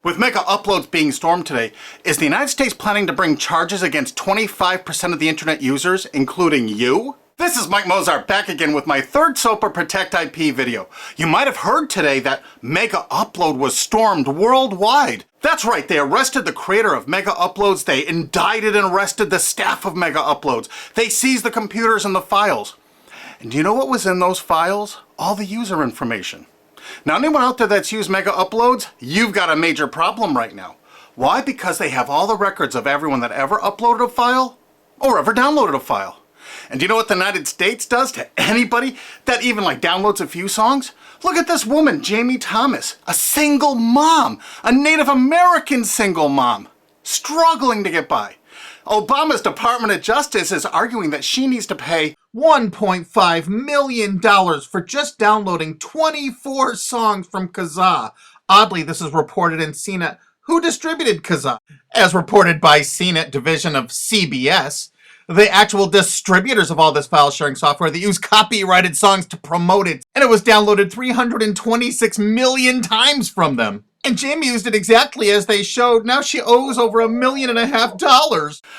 With Megauploads being stormed today, is the United States planning to bring charges against 25% of the internet users, including you? This is Mike Mozart back again with my third SOPA Protect IP video. You might have heard today that Megaupload was stormed worldwide. That's right, they arrested the creator of Megauploads, they indicted and arrested the staff of Megauploads, they seized the computers and the files. And do you know what was in those files? All the user information. Now, anyone out there that's used Megauploads, you've got a major problem right now. Why? Because they have all the records of everyone that ever uploaded a file or ever downloaded a file. And do you know what the United States does to anybody that even downloads a few songs? Look at this woman, Jamie Thomas, a single mom, a Native American single mom, struggling to get by. Obama's Department of Justice is arguing that she needs to pay $1.5 million for just downloading 24 songs from Kazaa. Oddly, this is reported in CNET. Who distributed Kazaa? As reported by CNET division of CBS, the actual distributors of all this file sharing software that use copyrighted songs to promote it. And it was downloaded 326 million times from them. And Jamie used it exactly as they showed. Now she owes over $1.5 million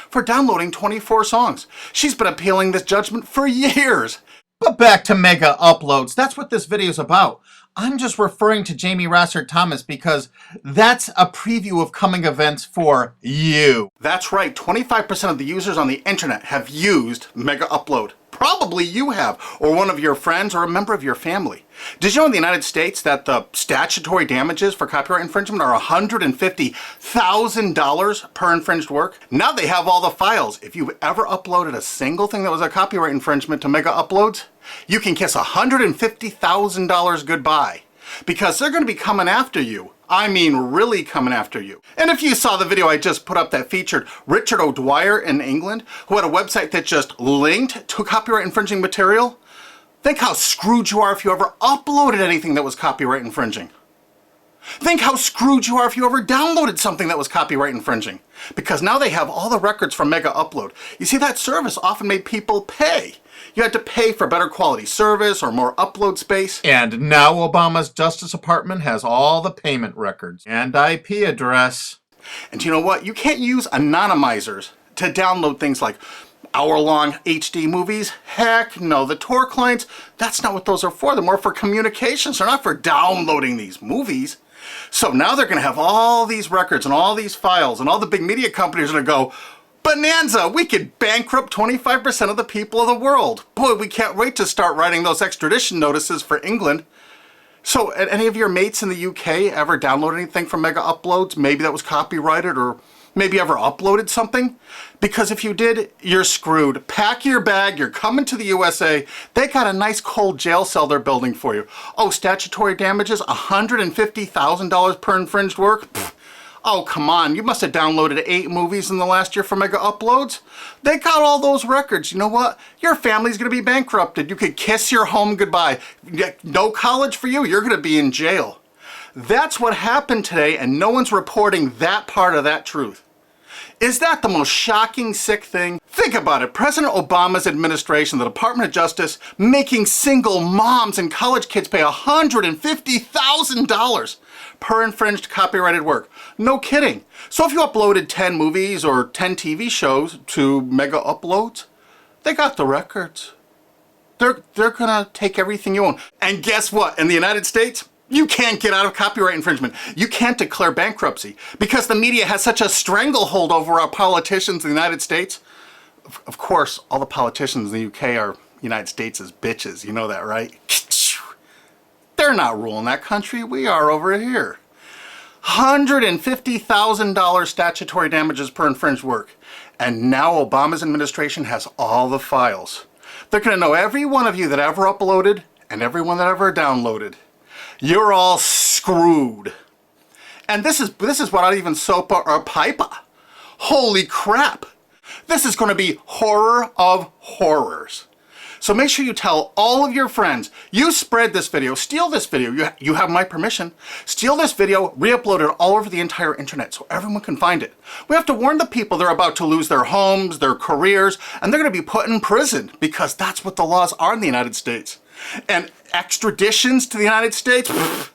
for downloading 24 songs. She's been appealing this judgment for years. But back to Megauploads. That's what this video is about. I'm just referring to Jamie Thomas because that's a preview of coming events for you. That's right, 25% of the users on the internet have used Megaupload. Probably you have, or one of your friends, or a member of your family. Did you know in the United States that the statutory damages for copyright infringement are $150,000 per infringed work? Now they have all the files. If you've ever uploaded a single thing that was a copyright infringement to Megauploads, you can kiss $150,000 goodbye. Because they're going to be coming after you. I mean, really coming after you. And if you saw the video I just put up that featured Richard O'Dwyer in England, who had a website that just linked to copyright infringing material, think how screwed you are if you ever uploaded anything that was copyright infringing. Think how screwed you are if you ever downloaded something that was copyright infringing. Because now they have all the records from Megaupload. You see, that service often made people pay. You had to pay for better quality service or more upload space. And now Obama's Justice Department has all the payment records and IP address. And you know what? You can't use anonymizers to download things like hour-long HD movies. Heck no, the Tor clients, that's not what those are for. They're more for communications. They're not for downloading these movies. So now they're going to have all these records and all these files, and all the big media companies are going to go, bonanza, we could bankrupt 25% of the people of the world. Boy, we can't wait to start writing those extradition notices for England. So, any of your mates in the UK ever download anything from Megauploads? Maybe that was copyrighted, or maybe ever uploaded something? Because if you did, you're screwed. Pack your bag, you're coming to the USA. They got a nice cold jail cell they're building for you. Oh, statutory damages, $150,000 per infringed work? Pfft. Oh, come on, you must have downloaded 8 movies in the last year for Megauploads. They got all those records. You know what? Your family's going to be bankrupted. You could kiss your home goodbye. No college for you. You're going to be in jail. That's what happened today, and no one's reporting that part of that truth. Is that the most shocking, sick thing? Think about it. President Obama's administration, the Department of Justice, making single moms and college kids pay $150,000 per infringed copyrighted work. No kidding. So if you uploaded 10 movies or 10 TV shows to Megauploads, they got the records. They're gonna take everything you own. And guess what? In the United States, you can't get out of copyright infringement. You can't declare bankruptcy because the media has such a stranglehold over our politicians in the United States. Of course, all the politicians in the UK are United States' bitches. You know that, right? They're not ruling that country. We are over here. $150,000 statutory damages per infringed work. And now Obama's administration has all the files. They're going to know every one of you that ever uploaded and everyone that ever downloaded. You're all screwed. And this is without even SOPA or PIPA. Holy crap. This is going to be horror of horrors. So make sure you tell all of your friends, you spread this video, steal this video, you have my permission, steal this video, re-upload it all over the entire internet so everyone can find it. We have to warn the people they're about to lose their homes, their careers, and they're going to be put in prison because that's what the laws are in the United States. And extraditions to the United States? Pfft,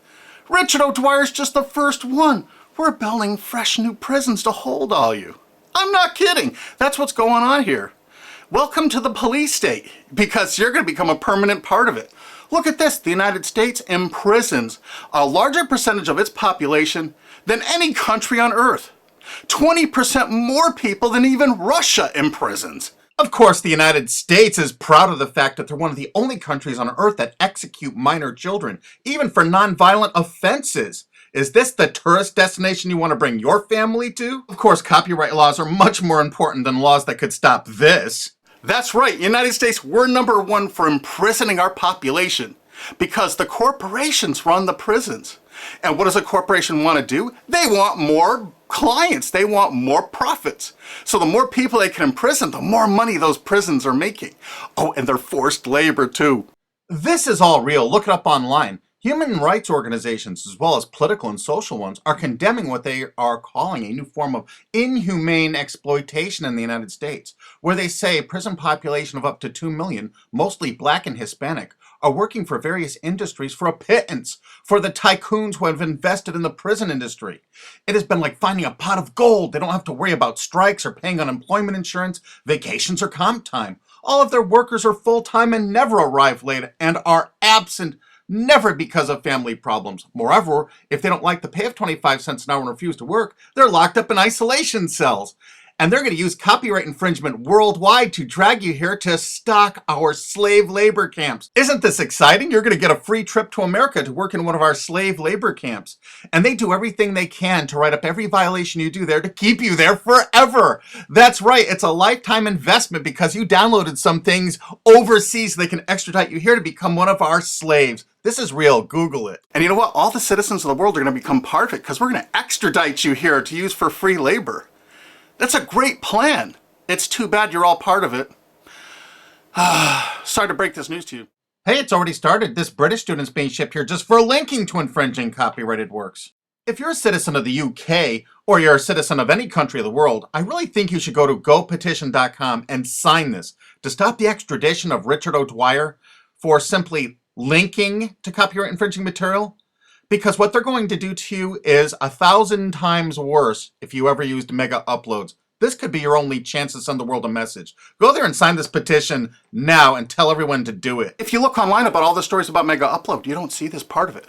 Richard O'Dwyer's just the first one. We're building fresh new prisons to hold all you. I'm not kidding. That's what's going on here. Welcome to the police state, because you're going to become a permanent part of it. Look at this. The United States imprisons a larger percentage of its population than any country on earth. 20% more people than even Russia imprisons. Of course, the United States is proud of the fact that they're one of the only countries on earth that execute minor children, even for nonviolent offenses. Is this the tourist destination you want to bring your family to? Of course, copyright laws are much more important than laws that could stop this. That's right, United States, we're #1 for imprisoning our population because the corporations run the prisons. And what does a corporation want to do? They want more clients. They want more profits. So the more people they can imprison, the more money those prisons are making. Oh, and they're forced labor too. This is all real. Look it up online. Human rights organizations, as well as political and social ones, are condemning what they are calling a new form of inhumane exploitation in the United States, where they say a prison population of up to 2 million, mostly black and Hispanic, are working for various industries for a pittance for the tycoons who have invested in the prison industry. It has been like finding a pot of gold. They don't have to worry about strikes or paying unemployment insurance, vacations, or comp time. All of their workers are full-time and never arrive late and are absent, never because of family problems. Moreover, if they don't like the pay of 25 cents an hour and refuse to work, they're locked up in isolation cells. And they're going to use copyright infringement worldwide to drag you here to stock our slave labor camps. Isn't this exciting? You're going to get a free trip to America to work in one of our slave labor camps. And they do everything they can to write up every violation you do there to keep you there forever. That's right. It's a lifetime investment because you downloaded some things overseas so they can extradite you here to become one of our slaves. This is real. Google it. And you know what? All the citizens of the world are going to become part of it because we're going to extradite you here to use for free labor. That's a great plan. It's too bad you're all part of it. Sorry to break this news to you. Hey, it's already started. This British student's being shipped here just for linking to infringing copyrighted works. If you're a citizen of the UK, or you're a citizen of any country of the world, I really think you should go to gopetition.com and sign this to stop the extradition of Richard O'Dwyer for simply linking to copyright infringing material. Because what they're going to do to you is 1,000 times worse if you ever used Megauploads. This could be your only chance to send the world a message. Go there and sign this petition now and tell everyone to do it. If you look online about all the stories about Megaupload, you don't see this part of it.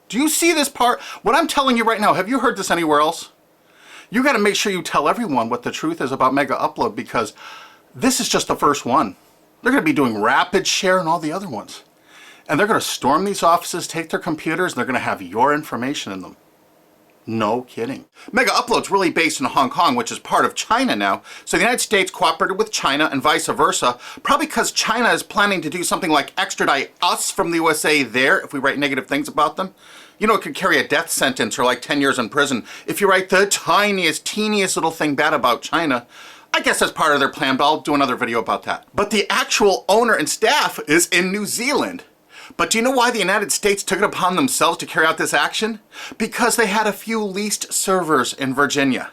Do you see this part? What I'm telling you right now, have you heard this anywhere else? You got to make sure you tell everyone what the truth is about Megaupload because this is just the first one. They're going to be doing rapid share and all the other ones. And they're going to storm these offices, take their computers, and they're going to have your information in them. No kidding. Megaupload's really based in Hong Kong, which is part of China now. So the United States cooperated with China and vice versa, probably because China is planning to do something like extradite us from the USA there if we write negative things about them. You know, it could carry a death sentence or like 10 years in prison if you write the tiniest, teeniest little thing bad about China. I guess that's part of their plan, but I'll do another video about that. But the actual owner and staff is in New Zealand. But do you know why the United States took it upon themselves to carry out this action? Because they had a few leased servers in Virginia.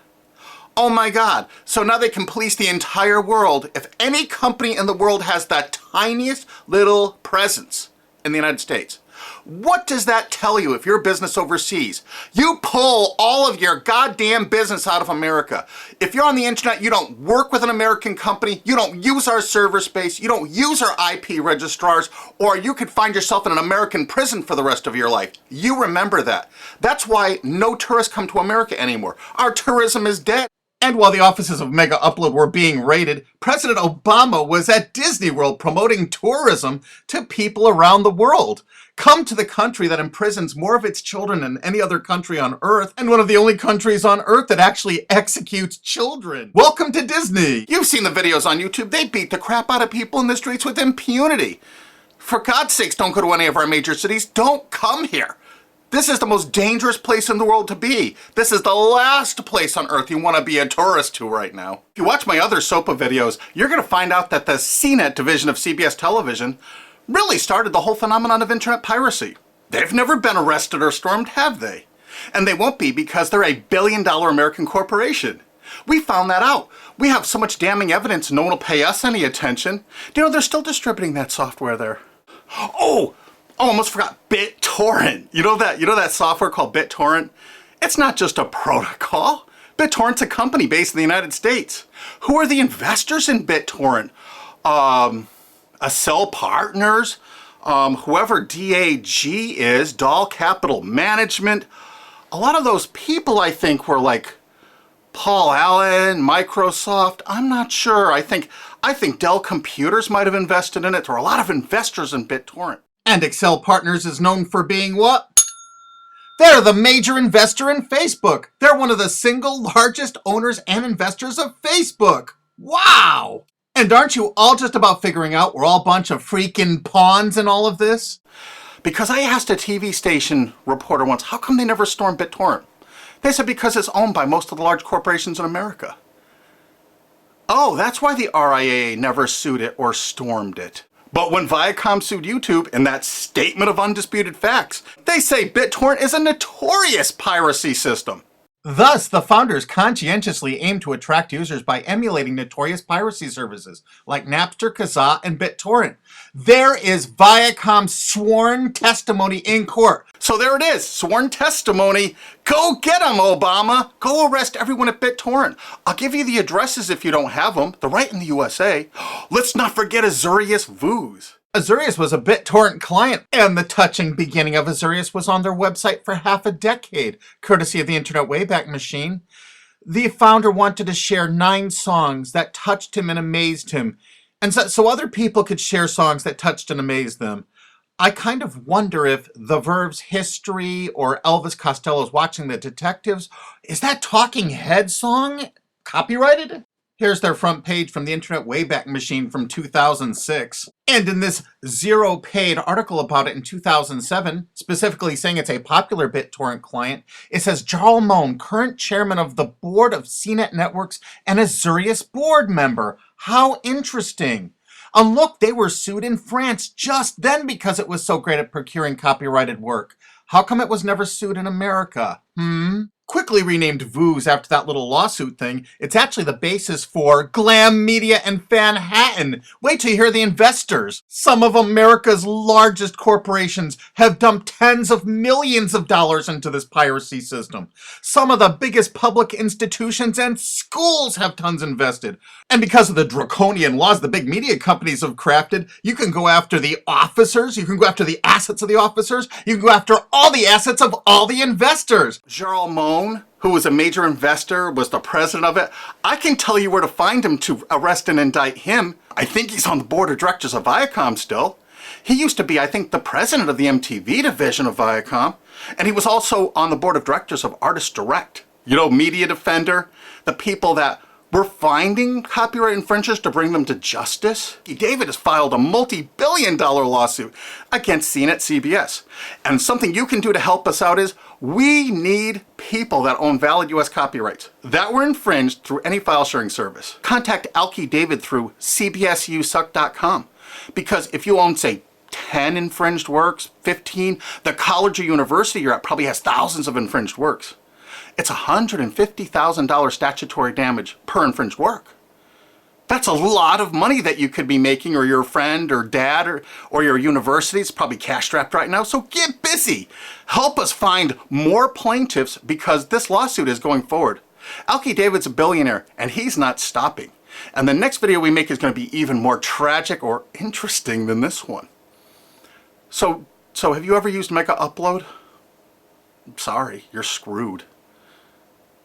Oh my God. So now they can police the entire world. If any company in the world has that tiniest little presence in the United States, what does that tell you if you're a business overseas? You pull all of your goddamn business out of America. If you're on the internet, you don't work with an American company, you don't use our server space, you don't use our IP registrars, or you could find yourself in an American prison for the rest of your life. You remember that. That's why no tourists come to America anymore. Our tourism is dead. And while the offices of Megaupload were being raided, President Obama was at Disney World promoting tourism to people around the world. Come to the country that imprisons more of its children than any other country on Earth, and one of the only countries on Earth that actually executes children. Welcome to Disney. You've seen the videos on YouTube. They beat the crap out of people in the streets with impunity. For God's sakes, don't go to any of our major cities. Don't come here. This is the most dangerous place in the world to be. This is the last place on Earth you want to be a tourist to right now. If you watch my other SOPA videos, you're going to find out that the CNET division of CBS television really started the whole phenomenon of internet piracy. They've never been arrested or stormed, have they? And they won't be because they're a billion-dollar American corporation. We found that out. We have so much damning evidence no one will pay us any attention. Do you know they're still distributing that software there? Oh, almost forgot BitTorrent. You know that software called BitTorrent? It's not just a protocol. BitTorrent's a company based in the United States. Who are the investors in BitTorrent? Accel Partners, whoever DAG is, Doll Capital Management. A lot of those people, I think, were like Paul Allen, Microsoft. I'm not sure. I think Dell Computers might have invested in it. There are a lot of investors in BitTorrent. And Accel Partners is known for being what? They're the major investor in Facebook. They're one of the single largest owners and investors of Facebook. Wow! And aren't you all just about figuring out we're all a bunch of freaking pawns in all of this? Because I asked a TV station reporter once, how come they never stormed BitTorrent? They said because it's owned by most of the large corporations in America. Oh, that's why the RIAA never sued it or stormed it. But when Viacom sued YouTube in that statement of undisputed facts, they say BitTorrent is a notorious piracy system. Thus, the founders conscientiously aim to attract users by emulating notorious piracy services like Napster, Kazaa, and BitTorrent. There is Viacom's sworn testimony in court. So there it is, sworn testimony. Go get them, Obama. Go arrest everyone at BitTorrent. I'll give you the addresses if you don't have them. They're right in the USA. Let's not forget Azurius Vooz. Azurius was a BitTorrent client, and the touching beginning of Azurius was on their website for half a decade, courtesy of the Internet Wayback Machine. The founder wanted to share 9 songs that touched him and amazed him, and so other people could share songs that touched and amazed them. I kind of wonder if The Verve's History or Elvis Costello's Watching the Detectives, is that Talking Head song copyrighted? Here's their front page from the Internet Wayback Machine from 2006. And in this zero-paid article about it in 2007, specifically saying it's a popular BitTorrent client, it says, Jarl Moan, current chairman of the board of CNET Networks and Azurius board member. How interesting. And look, they were sued in France just then because it was so great at procuring copyrighted work. How come it was never sued in America? Quickly renamed Vooz after that little lawsuit thing, it's actually the basis for Glam Media and Fanhattan. Wait till you hear the investors. Some of America's largest corporations have dumped tens of millions of dollars into this piracy system. Some of the biggest public institutions and schools have tons invested. And because of the draconian laws the big media companies have crafted, you can go after the officers, you can go after the assets of the officers, you can go after all the assets of all the investors. Jarl Moan, who was a major investor, was the president of it. I can tell you where to find him to arrest and indict him. I think he's on the board of directors of Viacom still. He used to be, I think, the president of the MTV division of Viacom. And he was also on the board of directors of Artist Direct. You know, Media Defender, the people that were finding copyright infringers to bring them to justice. David has filed a multi-billion-dollar lawsuit against CNET CBS. And something you can do to help us out is we need people that own valid US copyrights that were infringed through any file sharing service. Contact Alki David through cbsusuck.com, because if you own, say, 10 infringed works, 15, the college or university you're at probably has thousands of infringed works. It's $150,000 statutory damage per infringed work. That's a lot of money that you could be making, or your friend or dad or your university is probably cash strapped right now. So get busy. Help us find more plaintiffs because this lawsuit is going forward. Alki David's a billionaire and he's not stopping. And the next video we make is going to be even more tragic or interesting than this one. So have you ever used Megaupload? I'm sorry, you're screwed.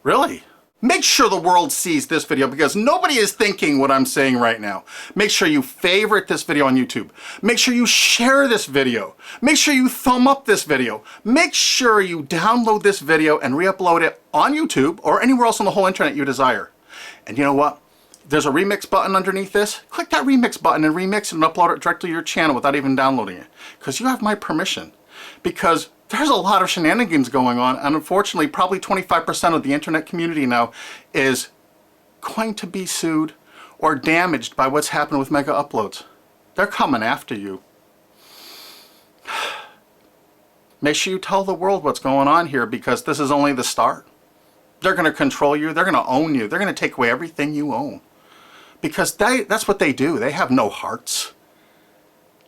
Really? Make sure the world sees this video because nobody is thinking what I'm saying right now. Make sure you favorite this video on YouTube. Make sure you share this video. Make sure you thumb up this video. Make sure you download this video and re-upload it on YouTube or anywhere else on the whole internet you desire. And you know what? There's a remix button underneath this. Click that remix button and remix it and upload it directly to your channel without even downloading it. Because you have my permission. Because there's a lot of shenanigans going on, and unfortunately probably 25% of the internet community now is going to be sued or damaged by what's happened with Megauploads. They're coming after you. Make sure you tell the world what's going on here because this is only the start. They're going to control you, they're going to own you, they're going to take away everything you own. Because that's what they do, they have no hearts.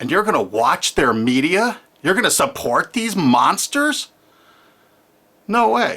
And you're going to watch their media? You're going to support these monsters? No way.